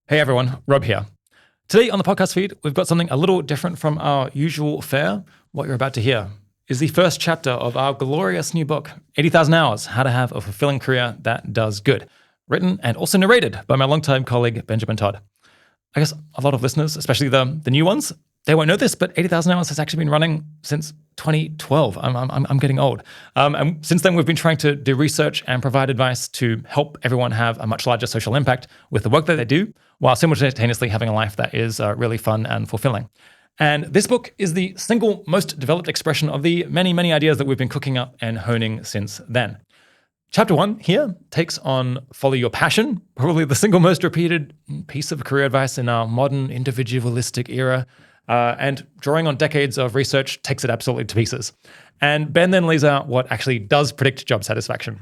Hey everyone, Rob here. Today on the podcast feed, we've got something a little different from our usual fare. What you're about to hear is the first chapter of our glorious new book, 80,000 Hours, How to Have a Fulfilling Career That Does Good, written and also narrated by my longtime colleague, Benjamin Todd. I guess a lot of listeners, especially the new ones, they won't know this, but 80,000 Hours has actually been running since 2012. I'm getting old. And since then, we've been trying to do research and provide advice to help everyone have a much larger social impact with the work that they do, while simultaneously having a life that is really fun and fulfilling. And this book is the single most developed expression of the many, many ideas that we've been cooking up and honing since then. Chapter 1 here takes on follow your passion, probably the single most repeated piece of career advice in our modern individualistic era. And drawing on decades of research takes it absolutely to pieces. And Ben then lays out what actually does predict job satisfaction.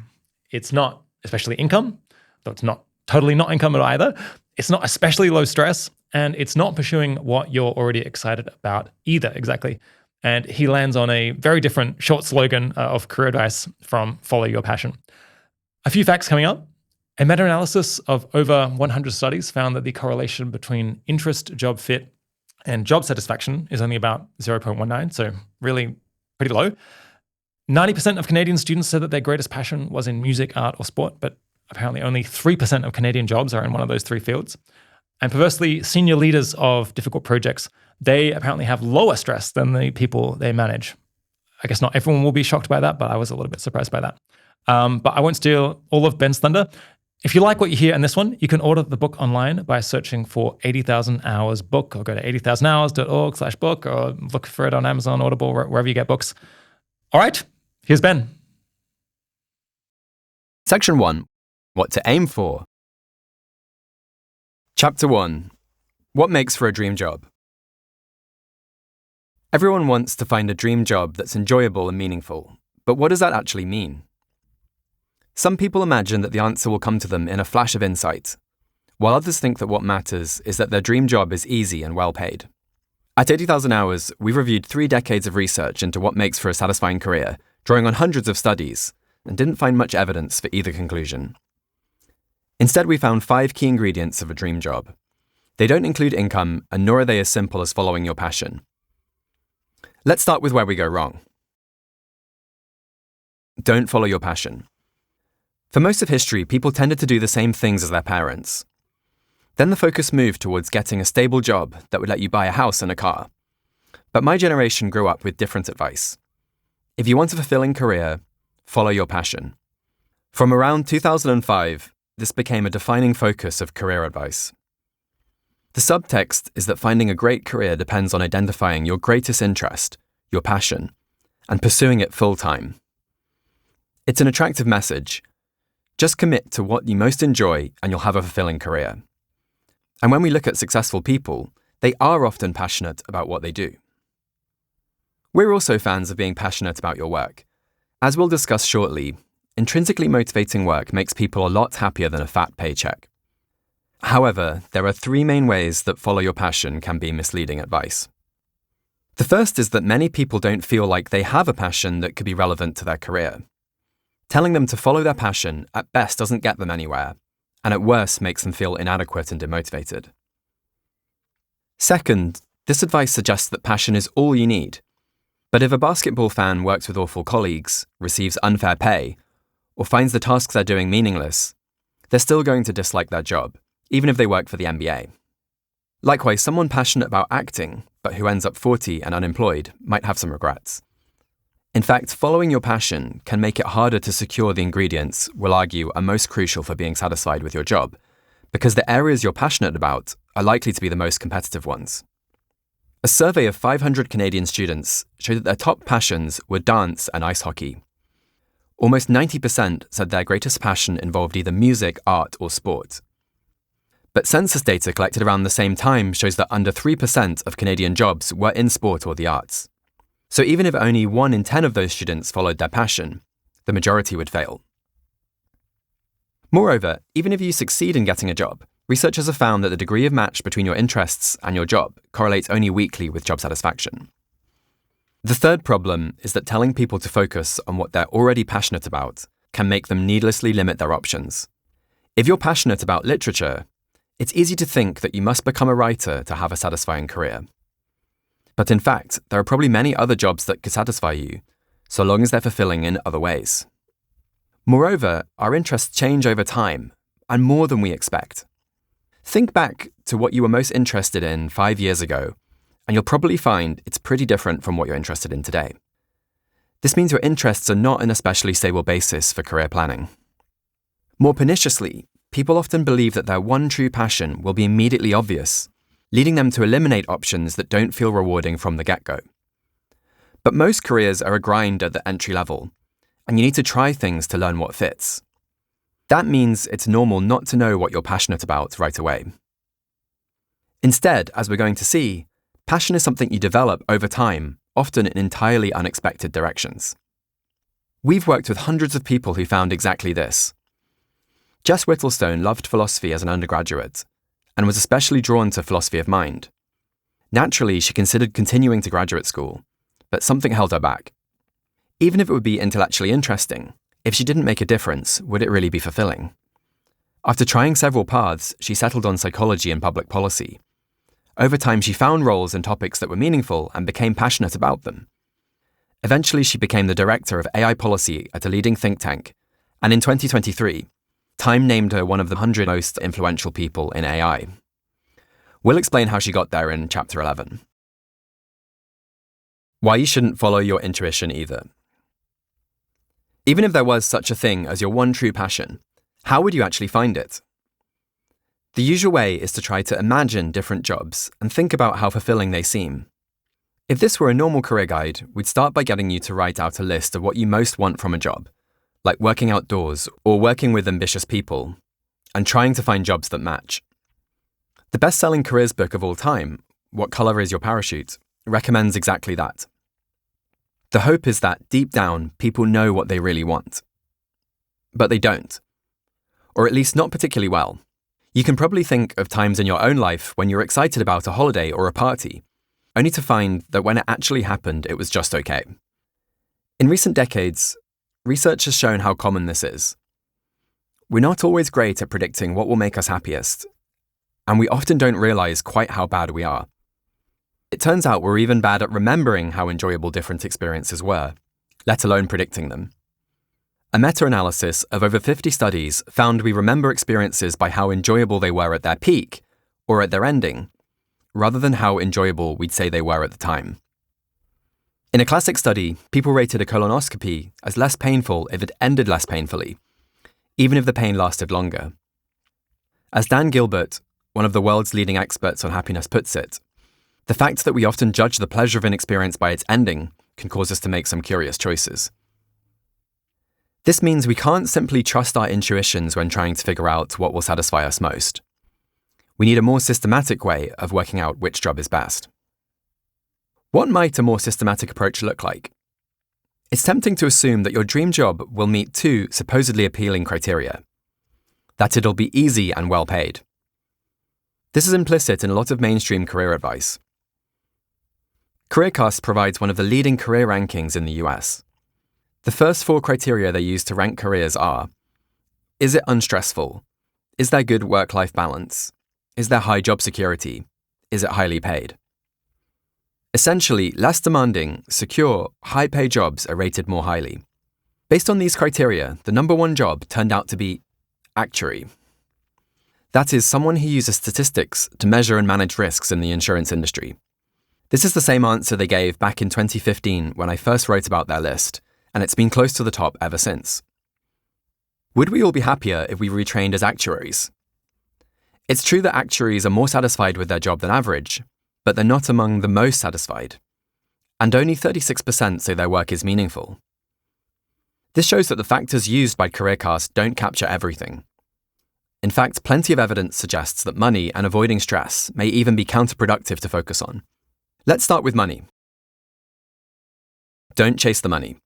It's not especially income, though it's not totally not income either. It's not especially low stress, and it's not pursuing what you're already excited about either, exactly. And he lands on a very different short slogan of career advice from follow your passion. A few facts coming up. A meta-analysis of over 100 studies found that the correlation between interest, job fit, and job satisfaction is only about 0.19, so really pretty low. 90% of Canadian students said that their greatest passion was in music, art, or sport, but apparently only 3% of Canadian jobs are in one of those three fields. And perversely, senior leaders of difficult projects, they apparently have lower stress than the people they manage. I guess not everyone will be shocked by that, but I was a little bit surprised by that. But I won't steal all of Ben's thunder. If you like what you hear in this one, you can order the book online by searching for 80,000 Hours book, or go to 80,000hours.org/book, or look for it on Amazon, Audible, wherever you get books. All right, here's Ben. Section 1. What to aim for. Chapter 1. What makes for a dream job? Everyone wants to find a dream job that's enjoyable and meaningful, but what does that actually mean? Some people imagine that the answer will come to them in a flash of insight, while others think that what matters is that their dream job is easy and well paid. At 80,000 Hours, we've reviewed 3 decades of research into what makes for a satisfying career, drawing on hundreds of studies, and didn't find much evidence for either conclusion. Instead, we found 5 key ingredients of a dream job. They don't include income, and nor are they as simple as following your passion. Let's start with where we go wrong. Don't follow your passion. For most of history, people tended to do the same things as their parents. Then the focus moved towards getting a stable job that would let you buy a house and a car. But my generation grew up with different advice. If you want a fulfilling career, follow your passion. From around 2005, this became a defining focus of career advice. The subtext is that finding a great career depends on identifying your greatest interest, your passion, and pursuing it full-time. It's an attractive message. Just commit to what you most enjoy and you'll have a fulfilling career. And when we look at successful people, they are often passionate about what they do. We're also fans of being passionate about your work. As we'll discuss shortly, intrinsically motivating work makes people a lot happier than a fat paycheck. However, there are 3 main ways that follow your passion can be misleading advice. The first is that many people don't feel like they have a passion that could be relevant to their career. Telling them to follow their passion at best doesn't get them anywhere, and at worst makes them feel inadequate and demotivated. Second, this advice suggests that passion is all you need. But if a basketball fan works with awful colleagues, receives unfair pay, or finds the tasks they're doing meaningless, they're still going to dislike their job, even if they work for the NBA. Likewise, someone passionate about acting, but who ends up 40 and unemployed, might have some regrets. In fact, following your passion can make it harder to secure the ingredients we'll argue are most crucial for being satisfied with your job, because the areas you're passionate about are likely to be the most competitive ones. A survey of 500 Canadian students showed that their top passions were dance and ice hockey. Almost 90% said their greatest passion involved either music, art, or sport. But census data collected around the same time shows that under 3% of Canadian jobs were in sport or the arts. So even if only 1 in 10 of those students followed their passion, the majority would fail. Moreover, even if you succeed in getting a job, researchers have found that the degree of match between your interests and your job correlates only weakly with job satisfaction. The third problem is that telling people to focus on what they're already passionate about can make them needlessly limit their options. If you're passionate about literature, It's easy to think that you must become a writer to have a satisfying career. But in fact, there are probably many other jobs that could satisfy you, so long as they're fulfilling in other ways. Moreover, our interests change over time, and more than we expect. Think back to what you were most interested in 5 years ago, and you'll probably find it's pretty different from what you're interested in today. This means your interests are not an especially stable basis for career planning. More perniciously, people often believe that their one true passion will be immediately obvious, leading them to eliminate options that don't feel rewarding from the get-go. But most careers are a grind at the entry level, and you need to try things to learn what fits. That means it's normal not to know what you're passionate about right away. Instead, as we're going to see, passion is something you develop over time, often in entirely unexpected directions. We've worked with hundreds of people who found exactly this. Jess Whittlestone loved philosophy as an undergraduate, and was especially drawn to philosophy of mind. Naturally, she considered continuing to graduate school, but something held her back. Even if it would be intellectually interesting, if she didn't make a difference, would it really be fulfilling? After trying several paths, she settled on psychology and public policy. Over time, she found roles and topics that were meaningful and became passionate about them. Eventually, she became the director of AI policy at a leading think tank, and in 2023, Time named her one of the 100 most influential people in AI. We'll explain how she got there in Chapter 11. Why you shouldn't follow your intuition either. Even if there was such a thing as your one true passion, how would you actually find it? The usual way is to try to imagine different jobs and think about how fulfilling they seem. If this were a normal career guide, we'd start by getting you to write out a list of what you most want from a job, like working outdoors or working with ambitious people, and trying to find jobs that match. The best-selling careers book of all time, What Color Is Your Parachute?, recommends exactly that. The hope is that deep down, people know what they really want. But they don't. Or at least not particularly well. You can probably think of times in your own life when you're excited about a holiday or a party, only to find that when it actually happened, it was just okay. In recent decades, research has shown how common this is. We're not always great at predicting what will make us happiest, and we often don't realize quite how bad we are. It turns out we're even bad at remembering how enjoyable different experiences were, let alone predicting them. A meta-analysis of over 50 studies found we remember experiences by how enjoyable they were at their peak, or at their ending, rather than how enjoyable we'd say they were at the time. In a classic study, people rated a colonoscopy as less painful if it ended less painfully, even if the pain lasted longer. As Dan Gilbert, one of the world's leading experts on happiness, puts it, the fact that we often judge the pleasure of an experience by its ending can cause us to make some curious choices. This means we can't simply trust our intuitions when trying to figure out what will satisfy us most. We need a more systematic way of working out which job is best. What might a more systematic approach look like? It's tempting to assume that your dream job will meet two supposedly appealing criteria: that it'll be easy and well paid. This is implicit in a lot of mainstream career advice. CareerCast provides one of the leading career rankings in the US. The first 4 criteria they use to rank careers are: is it unstressful? Is there good work-life balance? Is there high job security? Is it highly paid? Essentially, less demanding, secure, high-pay jobs are rated more highly. Based on these criteria, the number 1 job turned out to be actuary. That is, someone who uses statistics to measure and manage risks in the insurance industry. This is the same answer they gave back in 2015 when I first wrote about their list, and it's been close to the top ever since. Would we all be happier if we retrained as actuaries? It's true that actuaries are more satisfied with their job than average, but they're not among the most satisfied. And only 36% say their work is meaningful. This shows that the factors used by CareerCast don't capture everything. In fact, plenty of evidence suggests that money and avoiding stress may even be counterproductive to focus on. Let's start with money. Don't chase the money.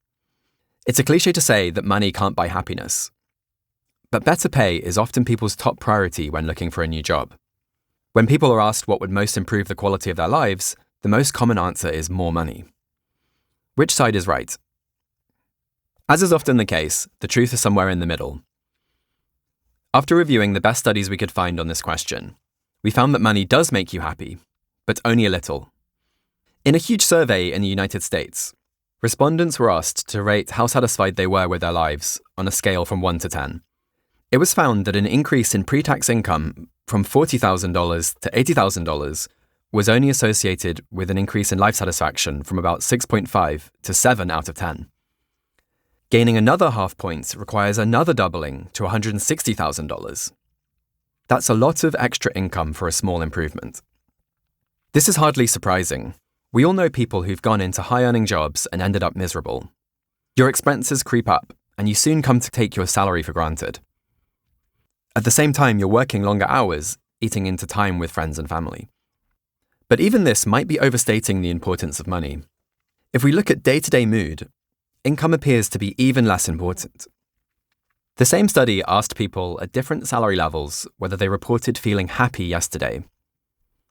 It's a cliche to say that money can't buy happiness. But better pay is often people's top priority when looking for a new job. When people are asked what would most improve the quality of their lives, the most common answer is more money. Which side is right? As is often the case, the truth is somewhere in the middle. After reviewing the best studies we could find on this question, we found that money does make you happy, but only a little. In a huge survey in the United States, respondents were asked to rate how satisfied they were with their lives on a scale from 1 to 10. It was found that an increase in pre-tax income from $40,000 to $80,000 was only associated with an increase in life satisfaction from about 6.5 to 7 out of 10. Gaining another half point requires another doubling to $160,000. That's a lot of extra income for a small improvement. This is hardly surprising. We all know people who've gone into high-earning jobs and ended up miserable. Your expenses creep up, and you soon come to take your salary for granted. At the same time, you're working longer hours, eating into time with friends and family. But even this might be overstating the importance of money. If we look at day-to-day mood, income appears to be even less important. The same study asked people at different salary levels whether they reported feeling happy yesterday,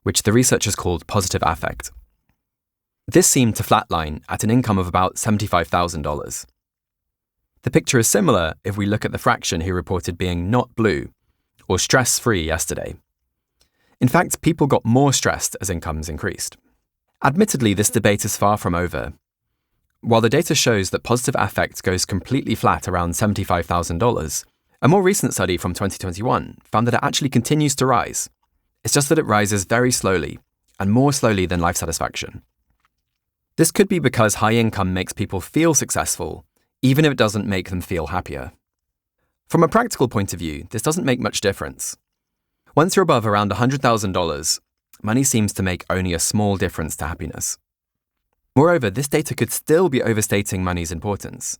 which the researchers called positive affect. This seemed to flatline at an income of about $75,000. The picture is similar if we look at the fraction who reported being not blue or stress-free yesterday. In fact, people got more stressed as incomes increased. Admittedly, this debate is far from over. While the data shows that positive affect goes completely flat around $75,000, a more recent study from 2021 found that it actually continues to rise. It's just that it rises very slowly, and more slowly than life satisfaction. This could be because high income makes people feel successful, even if it doesn't make them feel happier. From a practical point of view, this doesn't make much difference. Once you're above around $100,000, money seems to make only a small difference to happiness. Moreover, this data could still be overstating money's importance.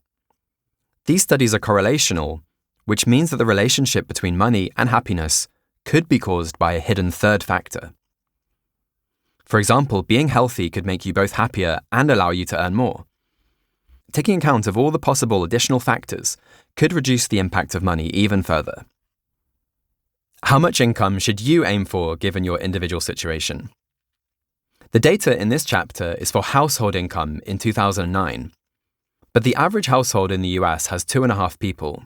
These studies are correlational, which means that the relationship between money and happiness could be caused by a hidden third factor. For example, being healthy could make you both happier and allow you to earn more. Taking account of all the possible additional factors could reduce the impact of money even further. How much income should you aim for given your individual situation? The data in this chapter is for household income in 2009, but the average household in the US has 2.5 people.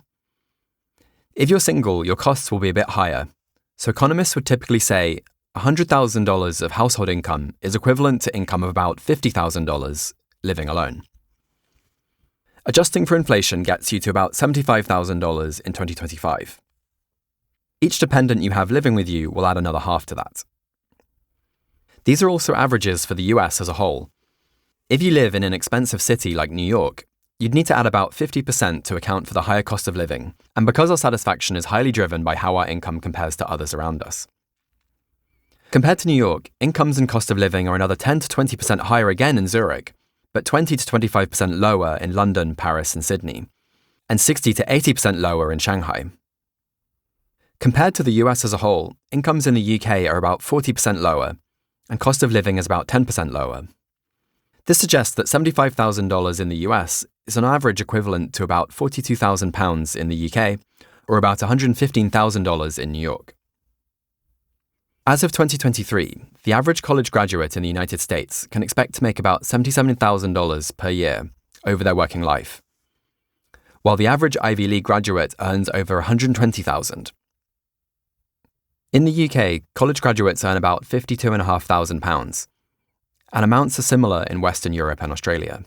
If you're single, your costs will be a bit higher, so economists would typically say $100,000 of household income is equivalent to income of about $50,000 living alone. Adjusting for inflation gets you to about $75,000 in 2025. Each dependent you have living with you will add another half to that. These are also averages for the US as a whole. If you live in an expensive city like New York, you'd need to add about 50% to account for the higher cost of living, and because our satisfaction is highly driven by how our income compares to others around us. Compared to New York, incomes and cost of living are another 10 to 20% higher again in Zurich, but 20 to 25% lower in London, Paris, and Sydney, and 60 to 80% lower in Shanghai. Compared to the US as a whole, incomes in the UK are about 40% lower, and cost of living is about 10% lower. This suggests that $75,000 in the US is on average equivalent to about £42,000 in the UK, or about $115,000 in New York. As of 2023, the average college graduate in the United States can expect to make about $77,000 per year over their working life, while the average Ivy League graduate earns over $120,000. In the UK, college graduates earn about £52,500, and amounts are similar in Western Europe and Australia.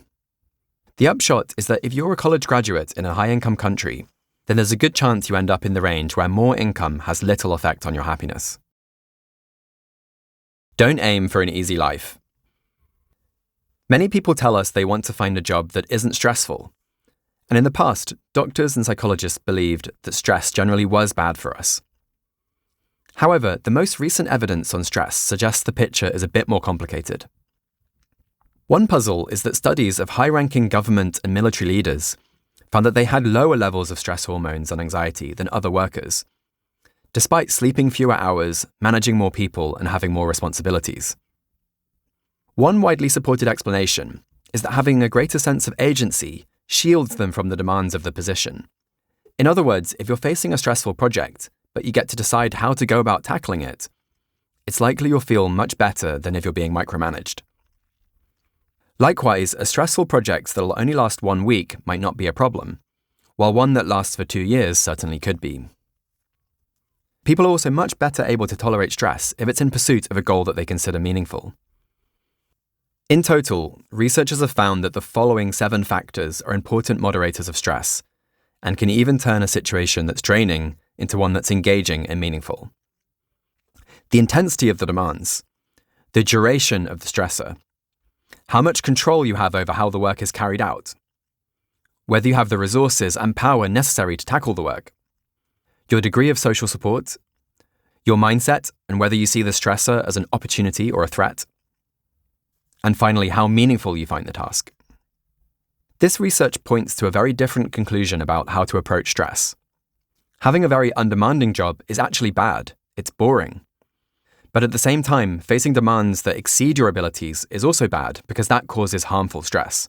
The upshot is that if you're a college graduate in a high-income country, then there's a good chance you end up in the range where more income has little effect on your happiness. Don't aim for an easy life. Many people tell us they want to find a job that isn't stressful. And in the past, doctors and psychologists believed that stress generally was bad for us. However, the most recent evidence on stress suggests the picture is a bit more complicated. One puzzle is that studies of high-ranking government and military leaders found that they had lower levels of stress hormones and anxiety than other workers, despite sleeping fewer hours, managing more people, and having more responsibilities. One widely supported explanation is that having a greater sense of agency shields them from the demands of the position. In other words, if you're facing a stressful project, but you get to decide how to go about tackling it, it's likely you'll feel much better than if you're being micromanaged. Likewise, a stressful project that'll only last 1 week might not be a problem, while one that lasts for 2 years certainly could be. People are also much better able to tolerate stress if it's in pursuit of a goal that they consider meaningful. In total, researchers have found that the following 7 factors are important moderators of stress and can even turn a situation that's draining into one that's engaging and meaningful. The intensity of the demands, the duration of the stressor, how much control you have over how the work is carried out, whether you have the resources and power necessary to tackle the work, your degree of social support, your mindset and whether you see the stressor as an opportunity or a threat, and finally, how meaningful you find the task. This research points to a very different conclusion about how to approach stress. Having a very undemanding job is actually bad, it's boring. But at the same time, facing demands that exceed your abilities is also bad because that causes harmful stress.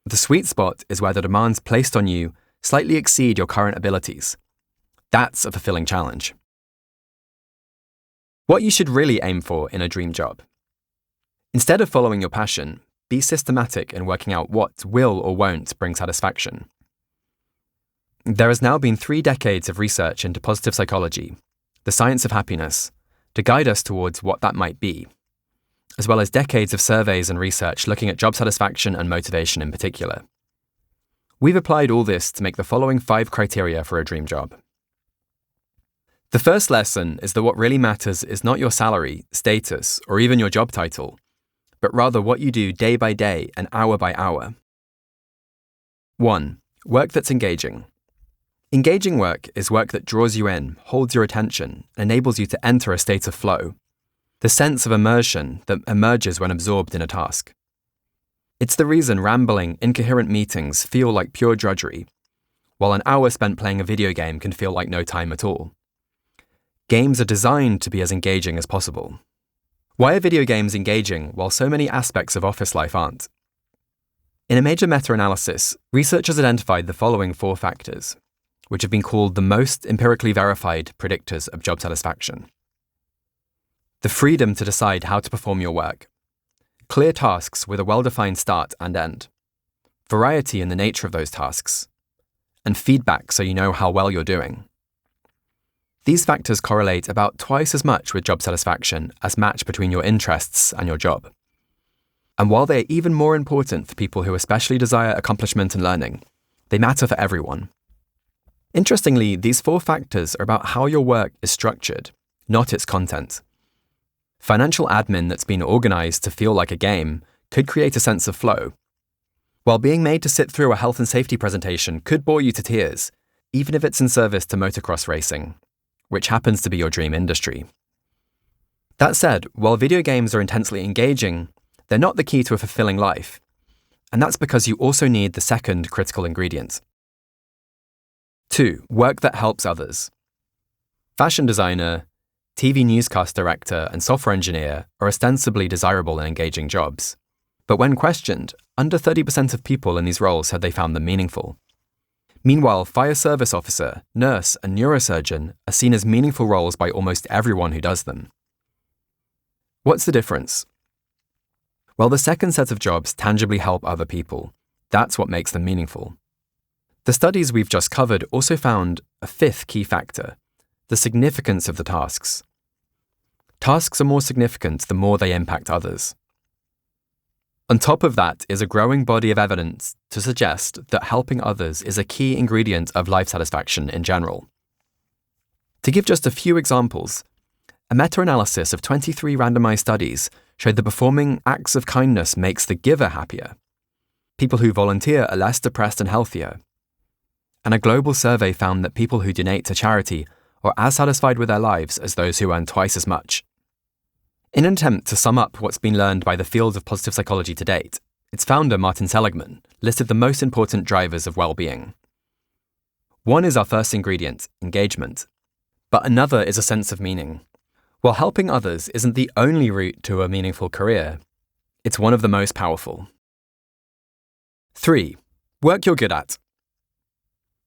The sweet spot is where the demands placed on you slightly exceed your current abilities. That's a fulfilling challenge. What you should really aim for in a dream job. Instead of following your passion, be systematic in working out what will or won't bring satisfaction. There has now been 3 decades of research into positive psychology, the science of happiness, to guide us towards what that might be, as well as decades of surveys and research looking at job satisfaction and motivation in particular. We've applied all this to make the following 5 criteria for a dream job. The first lesson is that what really matters is not your salary, status, or even your job title, but rather what you do day by day and hour by hour. 1. Work that's engaging. Engaging work is work that draws you in, holds your attention, and enables you to enter a state of flow, the sense of immersion that emerges when absorbed in a task. It's the reason rambling, incoherent meetings feel like pure drudgery, while an hour spent playing a video game can feel like no time at all. Games are designed to be as engaging as possible. Why are video games engaging while so many aspects of office life aren't? In a major meta-analysis, researchers identified the following 4 factors, which have been called the most empirically verified predictors of job satisfaction. The freedom to decide how to perform your work, clear tasks with a well-defined start and end, variety in the nature of those tasks, and feedback so you know how well you're doing. These factors correlate about twice as much with job satisfaction as match between your interests and your job. And while they are even more important for people who especially desire accomplishment and learning, they matter for everyone. Interestingly, these 4 factors are about how your work is structured, not its content. Financial admin that's been organized to feel like a game could create a sense of flow, while being made to sit through a health and safety presentation could bore you to tears, even if it's in service to motocross racing, which happens to be your dream industry. That said, while video games are intensely engaging, they're not the key to a fulfilling life, and that's because you also need the second critical ingredient. 2. Work that helps others. Fashion designer, TV newscast director, and software engineer are ostensibly desirable and engaging jobs. But when questioned, under 30% of people in these roles said they found them meaningful. Meanwhile, fire service officer, nurse, and neurosurgeon are seen as meaningful roles by almost everyone who does them. What's the difference? Well, the second set of jobs tangibly help other people. That's what makes them meaningful. The studies we've just covered also found a 5th key factor, the significance of the tasks. Tasks are more significant the more they impact others. On top of that is a growing body of evidence to suggest that helping others is a key ingredient of life satisfaction in general. To give just a few examples, a meta-analysis of 23 randomized studies showed that performing acts of kindness makes the giver happier. People who volunteer are less depressed and healthier. And a global survey found that people who donate to charity are as satisfied with their lives as those who earn twice as much. In an attempt to sum up what's been learned by the field of positive psychology to date, its founder, Martin Seligman, listed the most important drivers of well-being. 1 is our first ingredient, engagement. But another is a sense of meaning. While helping others isn't the only route to a meaningful career, it's one of the most powerful. 3. Work you're good at.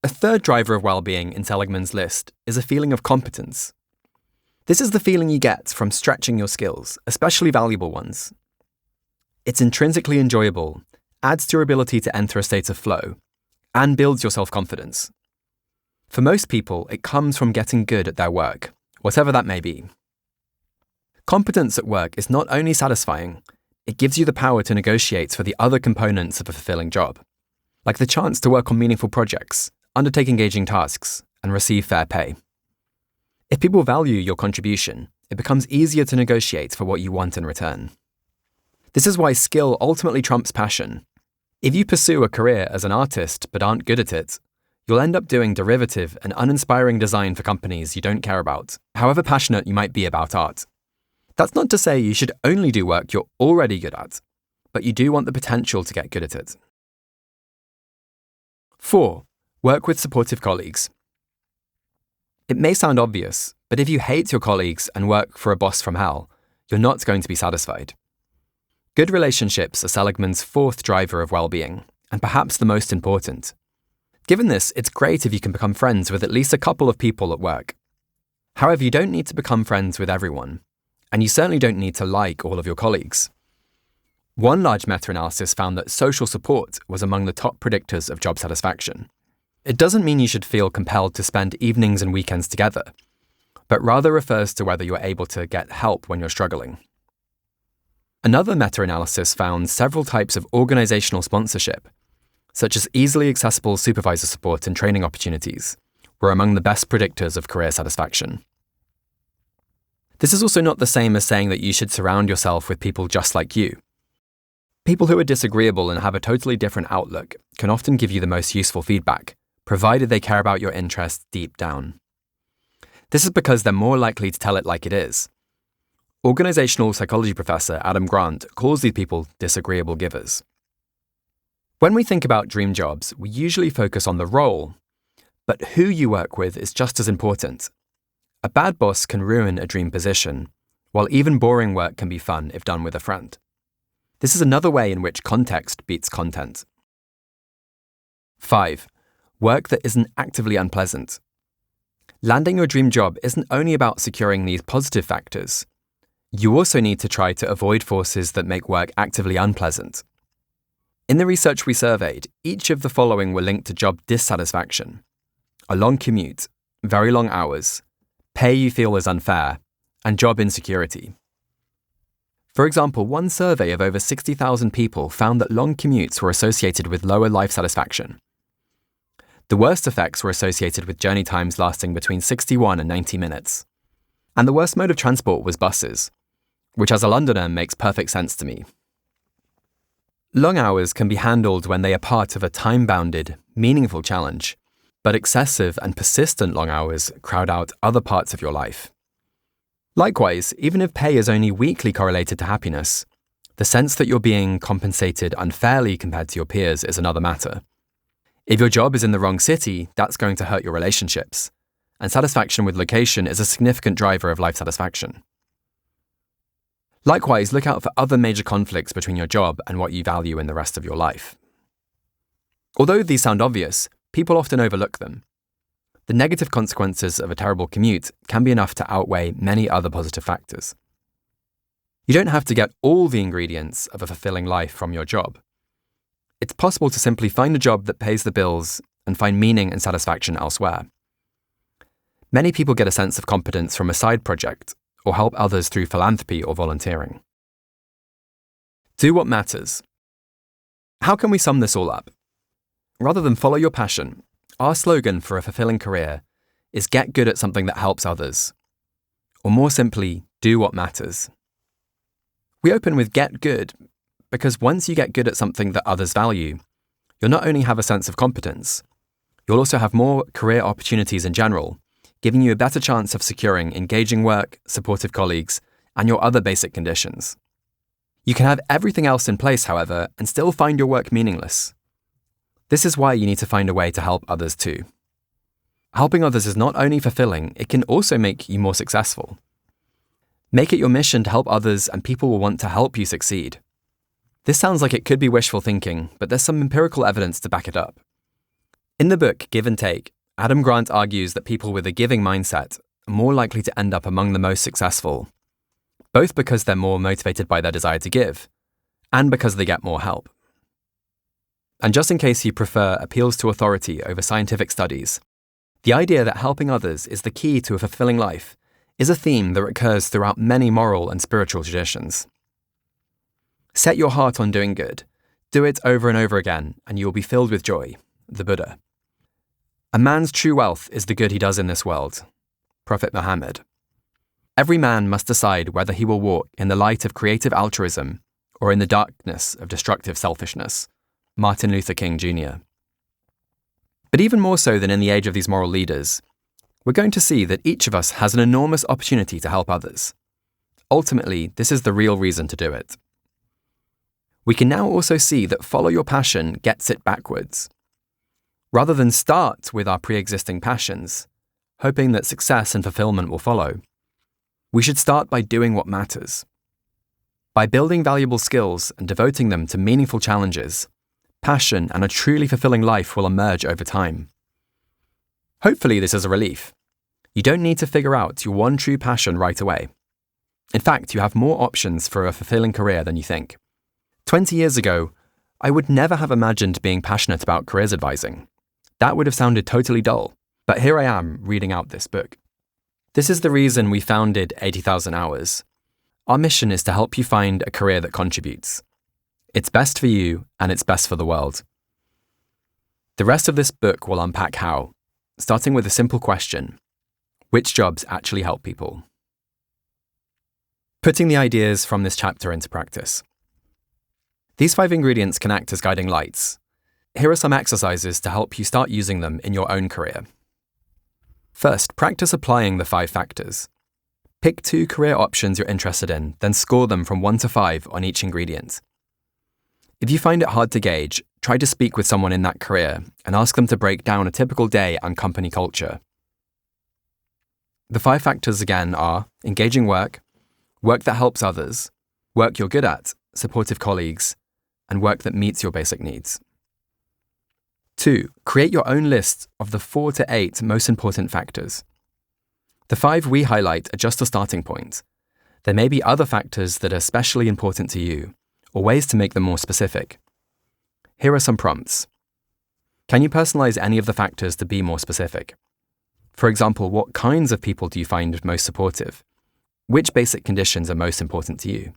A third driver of well-being in Seligman's list is a feeling of competence. This is the feeling you get from stretching your skills, especially valuable ones. It's intrinsically enjoyable, adds to your ability to enter a state of flow, and builds your self-confidence. For most people, it comes from getting good at their work, whatever that may be. Competence at work is not only satisfying, it gives you the power to negotiate for the other components of a fulfilling job, like the chance to work on meaningful projects, undertake engaging tasks, and receive fair pay. If people value your contribution, it becomes easier to negotiate for what you want in return. This is why skill ultimately trumps passion. If you pursue a career as an artist but aren't good at it, you'll end up doing derivative and uninspiring design for companies you don't care about, however passionate you might be about art. That's not to say you should only do work you're already good at, but you do want the potential to get good at it. 4. Work with supportive colleagues. It may sound obvious, but if you hate your colleagues and work for a boss from hell, you're not going to be satisfied. Good relationships are Seligman's fourth driver of well-being, and perhaps the most important. Given this, it's great if you can become friends with at least a couple of people at work. However, you don't need to become friends with everyone, and you certainly don't need to like all of your colleagues. One large meta-analysis found that social support was among the top predictors of job satisfaction. It doesn't mean you should feel compelled to spend evenings and weekends together, but rather refers to whether you're able to get help when you're struggling. Another meta-analysis found several types of organizational sponsorship, such as easily accessible supervisor support and training opportunities, were among the best predictors of career satisfaction. This is also not the same as saying that you should surround yourself with people just like you. People who are disagreeable and have a totally different outlook can often give you the most useful feedback, provided they care about your interests deep down. This is because they're more likely to tell it like it is. Organizational psychology professor Adam Grant calls these people disagreeable givers. When we think about dream jobs, we usually focus on the role, but who you work with is just as important. A bad boss can ruin a dream position, while even boring work can be fun if done with a friend. This is another way in which context beats content. 5. Work that isn't actively unpleasant. Landing your dream job isn't only about securing these positive factors. You also need to try to avoid forces that make work actively unpleasant. In the research we surveyed, each of the following were linked to job dissatisfaction: a long commute, very long hours, pay you feel is unfair, and job insecurity. For example, one survey of over 60,000 people found that long commutes were associated with lower life satisfaction. The worst effects were associated with journey times lasting between 61 and 90 minutes. And the worst mode of transport was buses, which as a Londoner makes perfect sense to me. Long hours can be handled when they are part of a time-bounded, meaningful challenge, but excessive and persistent long hours crowd out other parts of your life. Likewise, even if pay is only weakly correlated to happiness, the sense that you're being compensated unfairly compared to your peers is another matter. If your job is in the wrong city, that's going to hurt your relationships, and satisfaction with location is a significant driver of life satisfaction. Likewise, look out for other major conflicts between your job and what you value in the rest of your life. Although these sound obvious, people often overlook them. The negative consequences of a terrible commute can be enough to outweigh many other positive factors. You don't have to get all the ingredients of a fulfilling life from your job. It's possible to simply find a job that pays the bills and find meaning and satisfaction elsewhere. Many people get a sense of competence from a side project or help others through philanthropy or volunteering. Do what matters. How can we sum this all up? Rather than follow your passion, our slogan for a fulfilling career is get good at something that helps others. Or more simply, do what matters. We open with get good because once you get good at something that others value, you'll not only have a sense of competence, you'll also have more career opportunities in general, giving you a better chance of securing engaging work, supportive colleagues, and your other basic conditions. You can have everything else in place, however, and still find your work meaningless. This is why you need to find a way to help others too. Helping others is not only fulfilling, it can also make you more successful. Make it your mission to help others and people will want to help you succeed. This sounds like it could be wishful thinking, but there's some empirical evidence to back it up. In the book Give and Take, Adam Grant argues that people with a giving mindset are more likely to end up among the most successful, both because they're more motivated by their desire to give, and because they get more help. And just in case you prefer appeals to authority over scientific studies, The idea that helping others is the key to a fulfilling life is a theme that recurs throughout many moral and spiritual traditions. Set your heart on doing good. Do it over and over again, and you will be filled with joy. The Buddha. A man's true wealth is the good he does in this world. Prophet Muhammad. Every man must decide whether he will walk in the light of creative altruism or in the darkness of destructive selfishness. Martin Luther King Jr. But even more so than in the age of these moral leaders, we're going to see that each of us has an enormous opportunity to help others. Ultimately, this is the real reason to do it. We can now also see that follow your passion gets it backwards. Rather than start with our pre-existing passions, hoping that success and fulfillment will follow, we should start by doing what matters. By building valuable skills and devoting them to meaningful challenges, passion and a truly fulfilling life will emerge over time. Hopefully this is a relief. You don't need to figure out your one true passion right away. In fact, you have more options for a fulfilling career than you think. 20 years ago, I would never have imagined being passionate about careers advising. That would have sounded totally dull, but here I am reading out this book. This is the reason we founded 80,000 Hours. Our mission is to help you find a career that contributes. It's best for you, and it's best for the world. The rest of this book will unpack how, starting with a simple question: which jobs actually help people? Putting the ideas from this chapter into practice. These 5 ingredients can act as guiding lights. Here are some exercises to help you start using them in your own career. First, practice applying the 5 factors. Pick 2 career options you're interested in, then score them from 1 to 5 on each ingredient. If you find it hard to gauge, try to speak with someone in that career and ask them to break down a typical day and company culture. The 5 factors again are engaging work, work that helps others, work you're good at, supportive colleagues, and work that meets your basic needs. 2. Create your own list of the 4 to 8 most important factors. The 5 we highlight are just a starting point. There may be other factors that are especially important to you, or ways to make them more specific. Here are some prompts. Can you personalize any of the factors to be more specific? For example, what kinds of people do you find most supportive? Which basic conditions are most important to you?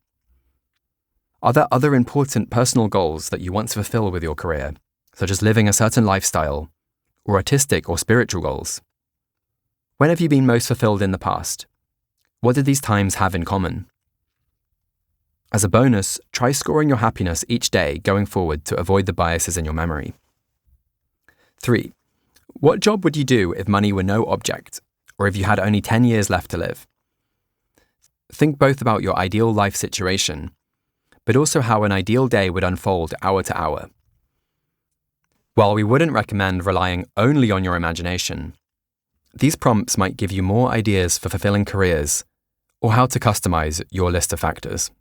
Are there other important personal goals that you want to fulfill with your career, such as living a certain lifestyle, or artistic or spiritual goals? When have you been most fulfilled in the past? What did these times have in common? As a bonus, try scoring your happiness each day going forward to avoid the biases in your memory. 3. What job would you do if money were no object, or if you had only 10 years left to live? Think both about your ideal life situation, but also how an ideal day would unfold hour to hour. While we wouldn't recommend relying only on your imagination, these prompts might give you more ideas for fulfilling careers or how to customize your list of factors.